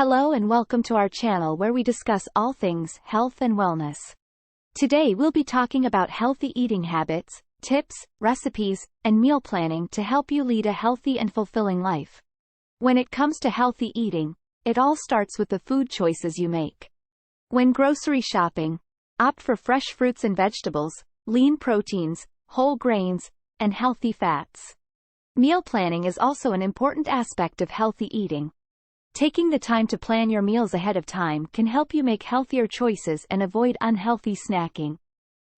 Hello and welcome to our channel where we discuss all things health and wellness. Today we'll be talking about healthy eating habits, tips, recipes, and meal planning to help you lead a healthy and fulfilling life. When it comes to healthy eating, it all starts with the food choices you make. When grocery shopping, opt for fresh fruits and vegetables, lean proteins, whole grains, and healthy fats. Meal planning is also an important aspect of healthy eating. Taking the time to plan your meals ahead of time can help you make healthier choices and avoid unhealthy snacking.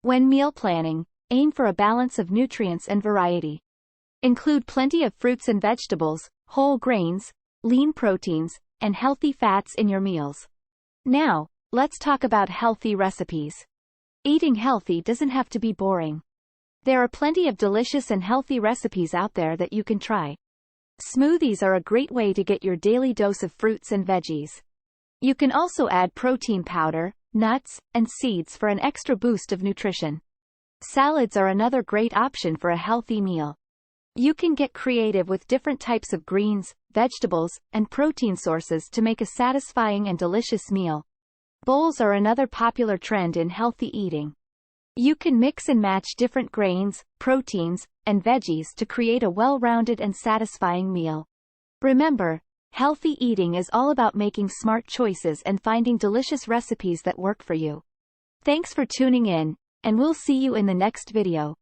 When meal planning, aim for a balance of nutrients and variety. Include plenty of fruits and vegetables, whole grains, lean proteins, and healthy fats in your meals. Now, let's talk about healthy recipes. Eating healthy doesn't have to be boring. There are plenty of delicious and healthy recipes out there that you can try. Smoothies are a great way to get your daily dose of fruits and veggies. You can also add protein powder, nuts, and seeds for an extra boost of nutrition. Salads are another great option for a healthy meal. You can get creative with different types of greens, vegetables, and protein sources to make a satisfying and delicious meal. Bowls are another popular trend in healthy eating. You can mix and match different grains, proteins, and veggies to create a well-rounded and satisfying meal. Remember, healthy eating is all about making smart choices and finding delicious recipes that work for you. Thanks for tuning in, and we'll see you in the next video.